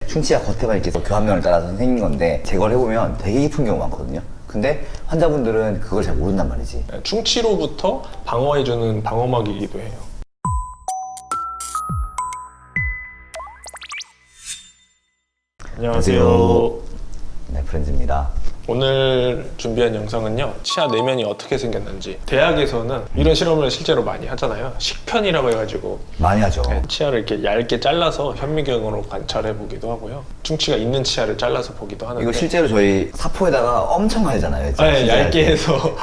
충치가 겉에만 이렇게 교합면을 따라서 생긴 건데 제거를 해보면 되게 깊은 경우가 많거든요. 근데 환자분들은 그걸 잘 모른단 말이지. 충치로부터 방어해주는 방어막이기도 해요. 안녕하세요. 네, 프렌즈입니다. 오늘 준비한 영상은요, 치아 내면이 어떻게 생겼는지. 대학에서는 이런 실험을 실제로 많이 하잖아요. 식편이라고 해가지고 많이 하죠. 치아를 이렇게 얇게 잘라서 현미경으로 관찰해 보기도 하고요. 충치가 있는 치아를 잘라서 보기도 하는데, 이거 실제로 저희 사포에다가 엄청 하잖아요. 네, 얇게 해서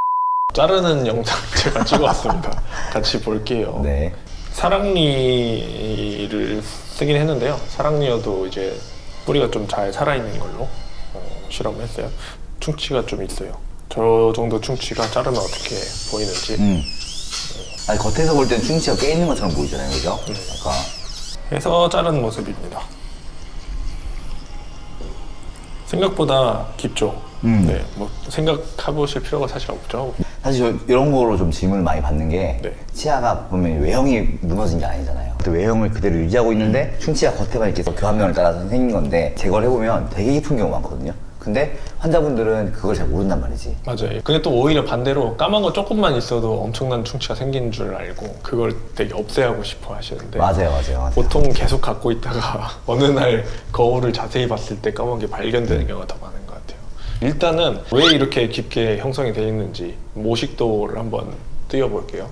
자르는 영상 제가 찍어왔습니다. 같이 볼게요. 네. 사랑니를 쓰긴 했는데요. 사랑니여도 이제 뿌리가 좀 잘 살아있는 걸로 실험을 했어요. 충치가 좀 있어요. 저 정도 충치가 자르면 어떻게 보이는지. 아니, 겉에서 볼 때는 충치가 꽤 있는 것처럼 보이잖아요, 그죠? 약간. 해서 자른 모습입니다. 생각보다 깊죠. 네, 뭐 생각해보실 필요가 사실 없죠. 사실 저 이런 거로 좀 질문을 많이 받는 게 네. 치아가 보면 외형이 무너진 게 아니잖아요. 또 외형을 그대로 유지하고 있는데 충치가 겉에만 이렇게 교합면을 따라서 생긴 건데 제거를 해보면 되게 깊은 경우가 많거든요. 근데 환자분들은 그걸 잘 모른단 말이지. 맞아요. 그게 또 오히려 반대로 까만 거 조금만 있어도 엄청난 충치가 생긴 줄 알고 그걸 되게 없애하고 싶어 하시는데, 맞아요. 보통 계속 갖고 있다가 어느 날 거울을 자세히 봤을 때 까만 게 발견되는 경우가 더 많은 것 같아요. 일단은 왜 이렇게 깊게 형성이 되어 있는지 모식도를 한번 띄워볼게요.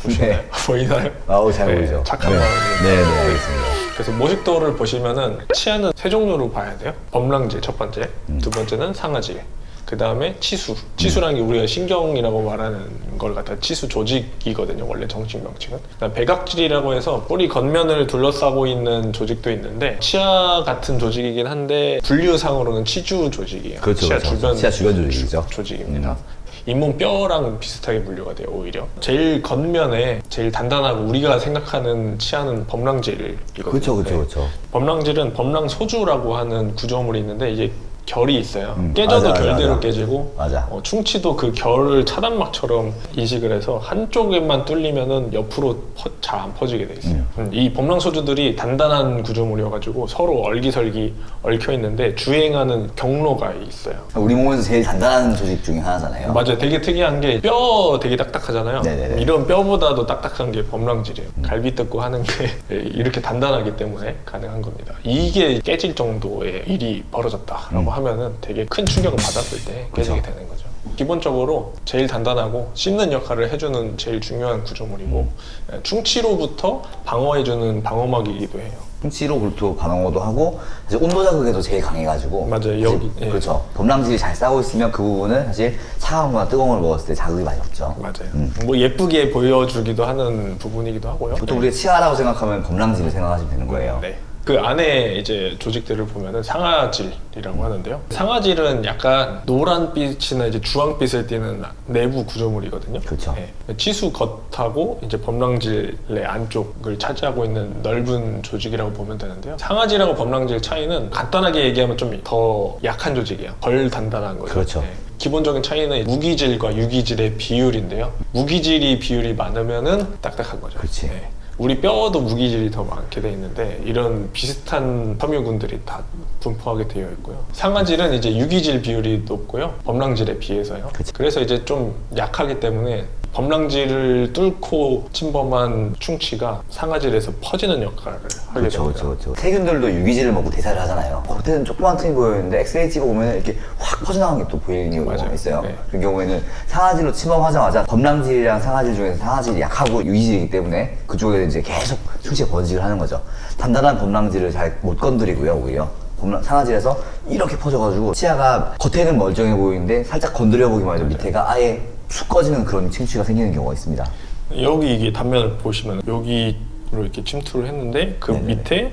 보시나요? 네. 보이나요? 아우, 잘 네, 보이죠. 착한 네. 마음으로. 네, 알겠습니다. 그래서 모식도를 보시면은 치아는 세 종류로 봐야 돼요. 범랑질 첫 번째, 두 번째는 상아질, 그 다음에 치수. 치수라는 게 우리가 신경이라고 말하는 걸 갖다 치수 조직이거든요. 원래 정식 명칭은. 그다음 배각질이라고 해서 뿌리 겉면을 둘러싸고 있는 조직도 있는데 치아 같은 조직이긴 한데 분류상으로는 치주 조직이에요. 그렇죠, 치아 그렇죠. 주변 치아 주변 조직이죠. 조직입니다. 잇몸 뼈랑 비슷하게 분류가 돼요. 오히려 제일 겉면에 제일 단단하고 우리가 생각하는 치아는 범랑질이거든요. 그렇죠. 범랑질은 범랑소주라고 하는 구조물이 있는데 이게 결이 있어요. 깨져도 맞아, 결대로 맞아. 깨지고, 맞아. 충치도 그 결을 차단막처럼 인식을 해서 한쪽에만 뚫리면은 옆으로 잘 안 퍼지게 돼 있어요. 이 범랑소주들이 단단한 구조물이어가지고 서로 얼기설기 얽혀 있는데 주행하는 경로가 있어요. 우리 몸에서 제일 단단한 조직 중에 하나잖아요. 맞아요. 되게 특이한 게 뼈 되게 딱딱하잖아요. 네네네. 이런 뼈보다도 딱딱한 게 범랑질이에요. 갈비 뜯고 하는 게 이렇게 단단하기 때문에 가능한 겁니다. 이게 깨질 정도의 일이 벌어졌다라고 하면은 되게 큰 충격을 받았을 때 깨지게 되는 거죠. 기본적으로 제일 단단하고 씹는 역할을 해주는 제일 중요한 구조물이고, 충치로부터 방어해주는 방어막이기도 해요. 충치로 그렇고 방어도 하고 사실 온도 자극에도 제일 강해가지고 맞아요. 사실 여기, 예. 그렇죠. 범람질이 잘 싸고 있으면 그 부분은 사실 차가운 거나 뜨거운 걸 먹었을 때 자극이 많이 없죠. 맞아요. 뭐 예쁘게 보여주기도 하는 부분이기도 하고요. 보통 우리가 치아라고 생각하면 범람질을 생각하시면 되는 거예요. 네. 그 안에 이제 조직들을 보면은 상아질이라고 하는데요. 상아질은 약간 노란빛이나 이제 주황빛을 띠는 내부 구조물이거든요. 그렇죠. 네. 치수 겉하고 이제 범랑질의 안쪽을 차지하고 있는 넓은 조직이라고 보면 되는데요. 상아질하고 범랑질 차이는 간단하게 얘기하면 좀 더 약한 조직이에요. 덜 단단한 거죠. 그렇죠. 네. 기본적인 차이는 무기질과 유기질의 비율인데요. 무기질이 비율이 많으면은 딱딱한 거죠. 그렇지. 네. 우리 뼈도 무기질이 더 많게 돼 있는데 이런 비슷한 섬유군들이 다 분포하게 되어 있고요. 상아질은 이제 유기질 비율이 높고요. 범랑질에 비해서요. 그치. 그래서 이제 좀 약하기 때문에 범랑질을 뚫고 침범한 충치가 상아질에서 퍼지는 역할을 하게 됩니다. 그렇죠. 세균들도 유기질을 먹고 대사를 하잖아요. 겉에는 조그만 틈이 보이는데 엑스레이 찍어보면 이렇게 확 퍼져나간 게 또 보이는 경우가 맞아요. 있어요. 네. 그 경우에는 상아질로 침범하자마자 범람질이랑 상아질 중에서 상아질이 약하고 유기질이기 때문에 그쪽에 이제 계속 충치가 번식을 하는 거죠. 단단한 범람질을 잘 못 건드리고요, 오히려. 상아질에서 이렇게 퍼져가지고 치아가 겉에는 멀쩡해 보이는데 살짝 건드려 보기만 해도 밑에가 아예 쑥 꺼지는 그런 충치가 생기는 경우가 있습니다. 여기 이게 단면을 보시면 여기로 이렇게 침투를 했는데 그 네네네. 밑에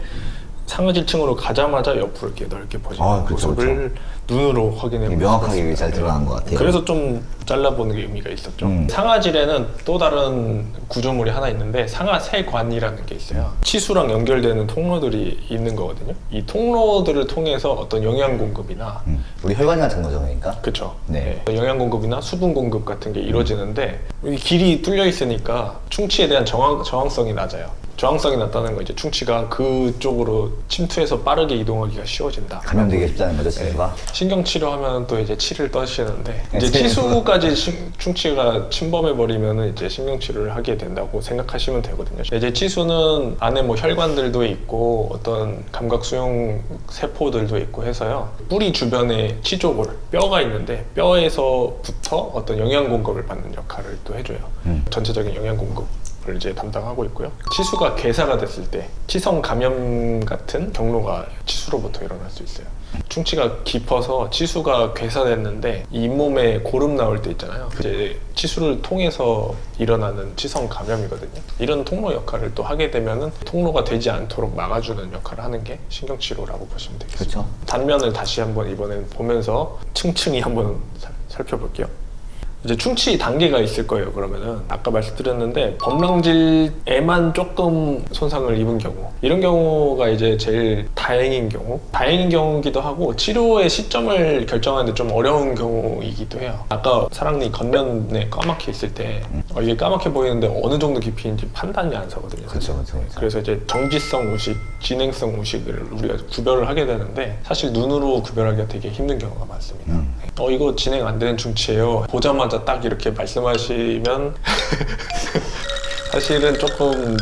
상아질층으로 가자마자 옆으로 이렇게 넓게 퍼지는 그렇죠, 모습을 눈으로 확인해 볼 명확하게 잘 드러난 것 같아요. 그래서 좀 잘라보는 게 의미가 있었죠. 상아질에는 또 다른 구조물이 하나 있는데 상아세관이라는 게 있어요. 치수랑 연결되는 통로들이 있는 거거든요. 이 통로들을 통해서 어떤 영양 공급이나 우리 혈관 같은 거죠, 그러니까. 그쵸. 네. 영양 공급이나 수분 공급 같은 게 이루어지는데 이 길이 뚫려 있으니까 충치에 대한 저항성이 낮아요. 저항성이 낮다는 건 이제 충치가 그쪽으로 침투해서 빠르게 이동하기가 쉬워진다. 감염되기 쉽다는 거죠, 치수가. 신경 치료하면 또 이제 치를 떠시는데 이제 네. 치수까지 충치가 침범해 버리면은 이제 신경 치료를 하게 된다고 생각하시면 되거든요. 이제 치수는 안에 뭐 혈관들도 있고 어떤 감각 수용 세포들도 있고 해서요. 뿌리 주변에 치조골 뼈가 있는데 뼈에서부터 어떤 영양 공급을 받는 역할을 또 해줘요. 전체적인 영양 공급을 이제 담당하고 있고요. 치수가 괴사가 됐을 때 치성 감염 같은 경로가 치수로부터 일어날 수 있어요. 충치가 깊어서 치수가 괴사됐는데 잇몸에 고름 나올 때 있잖아요. 이제 치수를 통해서 일어나는 치성 감염이거든요. 이런 통로 역할을 또 하게 되면은 통로가 되지 않도록 막아주는 역할을 하는 게 신경치료라고 보시면 되겠습니다. 그렇죠. 단면을 다시 한번 이번엔 보면서 층층이 한번 살펴볼게요. 이제 충치 단계가 있을 거예요. 그러면은 아까 말씀드렸는데 범랑질에만 조금 손상을 입은 경우, 이런 경우가 이제 제일 다행인 경우이기도 하고 치료의 시점을 결정하는데 좀 어려운 경우이기도 해요. 아까 사랑니 겉면에 까맣게 있을 때 이게 까맣게 보이는데 어느 정도 깊이인지 판단이 안 서거든요. 사실. 그렇죠. 그래서 이제 정지성 우식, 진행성 우식을 우리가 구별을 하게 되는데 사실 눈으로 구별하기가 되게 힘든 경우가 많습니다. 이거 진행 안 되는 충치예요. 보자마자 딱 이렇게 말씀하시면 사실은 조금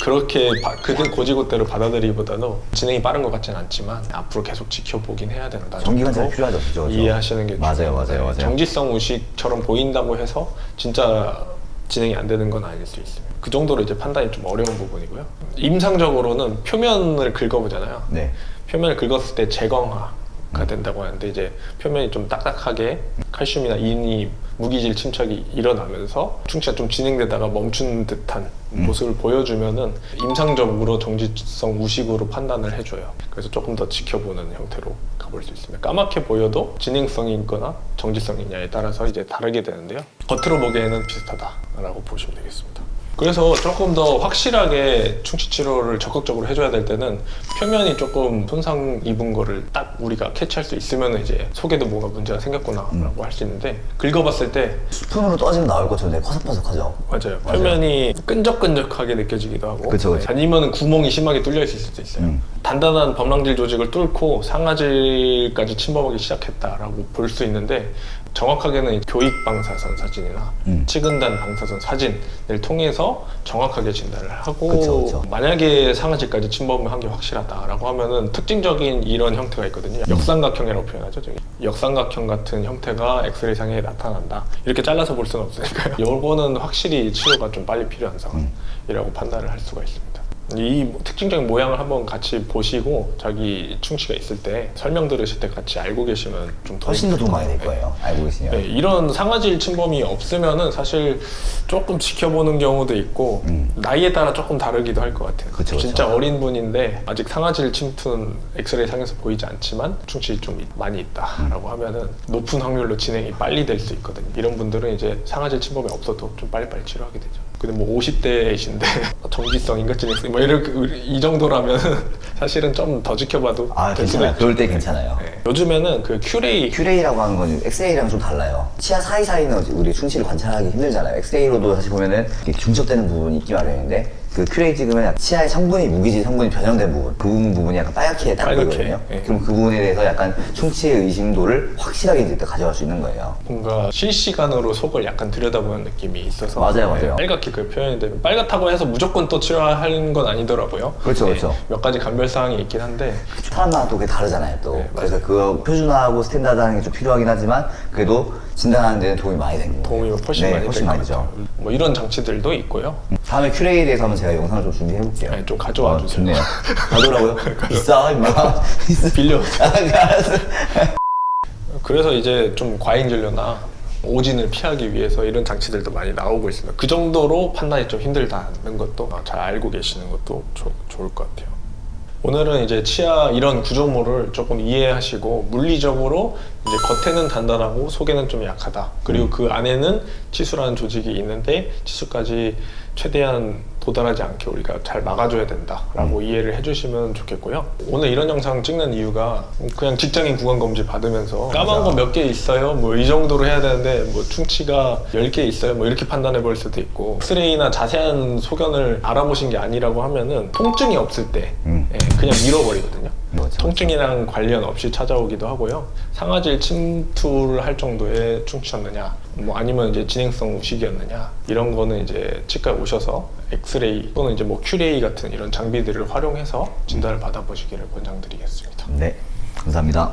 그렇게 그들 고지고대로 받아들이기보다는 진행이 빠른 것 같지는 않지만 앞으로 계속 지켜보긴 해야 된다. 정기관찰이 필요하죠, 그죠? 이해하시는 게 맞아요. 정지성 우식처럼 보인다고 해서 진짜 진행이 안 되는 건 아닐 수 있습니다. 그 정도로 이제 판단이 좀 어려운 부분이고요. 임상적으로는 표면을 긁어보잖아요. 네. 표면을 긁었을 때 재광화가 된다고 하는데 이제 표면이 좀 딱딱하게 칼슘이나 인이 무기질 침착이 일어나면서 충치가 좀 진행되다가 멈춘 듯한 모습을 보여주면은 임상적으로 정지성 우식으로 판단을 해줘요. 그래서 조금 더 지켜보는 형태로 가볼 수 있습니다. 까맣게 보여도 진행성이 있거나 정지성이냐에 따라서 이제 다르게 되는데요. 겉으로 보기에는 비슷하다라고 보시면 되겠습니다. 그래서 조금 더 확실하게 충치 치료를 적극적으로 해줘야 될 때는 표면이 조금 손상 입은 거를 딱 우리가 캐치할 수 있으면 이제 속에도 뭐가 문제가 생겼구나라고 할 수 있는데 긁어봤을 때 스푼으로 떠지면 나올 것처럼 되게 퍼석퍼석하죠. 맞아요. 표면이 끈적끈적하게 느껴지기도 하고 그쵸. 아니면 구멍이 심하게 뚫려 있을 수도 있어요. 단단한 범랑질 조직을 뚫고 상아질까지 침범하기 시작했다라고 볼 수 있는데 정확하게는 교익 방사선 사진이나 치근단 방사선 사진을 통해서 정확하게 진단을 하고 그쵸. 만약에 상아질까지 침범을 한 게 확실하다라고 하면은 특징적인 이런 형태가 있거든요. 역삼각형이라고 표현하죠. 저기. 역삼각형 같은 형태가 엑스레이 상에 나타난다. 이렇게 잘라서 볼 수는 없으니까요. 이거는 확실히 치료가 좀 빨리 필요한 상황이라고 판단을 할 수가 있습니다. 이 특징적인 모양을 한번 같이 보시고 자기 충치가 있을 때 설명 들으실 때 같이 알고 계시면 좀 훨씬 더 도움 많이 될 거예요. 알고 계시면. 네, 이런 상아질 침범이 없으면은 사실 조금 지켜보는 경우도 있고 나이에 따라 조금 다르기도 할 것 같아요. 그쵸. 진짜 어린 분인데 아직 상아질 침투는 엑스레이 상에서 보이지 않지만 충치 좀 많이 있다라고 하면은 높은 확률로 진행이 빨리 될 수 있거든요. 이런 분들은 이제 상아질 침범이 없어도 좀 빨리빨리 치료하게 되죠. 근데 뭐 50대이신데 정지성인가 진행성 뭐 이렇게 이 정도라면 사실은 좀 더 지켜봐도 될 수도 괜찮아요. 있죠. 그럴 때 괜찮아요. 네. 요즘에는 그 큐레이라고 하는 건 엑스레이랑 좀 달라요. 치아 사이사이는 우리 충치를 관찰하기 힘들잖아요. 엑스레이로도 사실 보면은 이렇게 중첩되는 부분이 있기 마련인데 그 큐레이 찍으면 치아의 성분이 무기질 성분이 변형된 부분 그 부분이 약간 빨갛게 딱 보이거든요. 네. 그럼 그 부분에 대해서 약간 충치의 의심도를 확실하게 이제 가져갈 수 있는 거예요. 뭔가 실시간으로 속을 약간 들여다보는 느낌이 있어서 맞아요. 빨갛게 그 표현이 되면 빨갛다고 해서 무조건 또 치료하는 건 아니더라고요. 그렇죠. 몇 가지 감별사항이 있긴 한데 사람마다 또 그게 다르잖아요. 또 네, 그래서 그 표준화하고 스탠다드하는 게 좀 필요하긴 하지만 그래도 진단하는 데는 도움이 많이 되는 거예요. 도움이 훨씬 네, 많이 훨씬 될 것 많이죠. 같아요. 뭐 이런 장치들도 있고요. 다음에 큐레이에 대해서 한번 제가 영상을 좀 준비해 볼게요. 네, 좀 가져와 주세요. 좋네요. 가져오라고요? 비싸 임마. 빌려. 알았어. 그래서 이제 좀 과잉 진료나 오진을 피하기 위해서 이런 장치들도 많이 나오고 있습니다. 그 정도로 판단이 좀 힘들다는 것도 잘 알고 계시는 것도 좋을 것 같아요. 오늘은 이제 치아 이런 구조물을 조금 이해하시고 물리적으로 이제 겉에는 단단하고 속에는 좀 약하다. 그리고 그 안에는 치수라는 조직이 있는데 치수까지 최대한 도달하지 않게 우리가 잘 막아줘야 된다라고 이해를 해주시면 좋겠고요. 오늘 이런 영상 찍는 이유가 그냥 직장인 구강검진 받으면서 까만 거 몇 개 있어요? 뭐 이 정도로 해야 되는데 뭐 충치가 10개 있어요? 뭐 이렇게 판단해 볼 수도 있고, 엑스레이나 자세한 소견을 알아보신 게 아니라고 하면은 통증이 없을 때 예, 그냥 밀어버리거든요. 그렇죠. 통증이랑 관련 없이 찾아오기도 하고요. 상아질 침투를 할 정도의 충치였느냐, 뭐 아니면 이제 진행성 우식이었느냐, 이런 거는 이제 치과에 오셔서 엑스레이 또는 이제 뭐 큐레이 같은 이런 장비들을 활용해서 진단을 받아보시기를 권장드리겠습니다. 네, 감사합니다.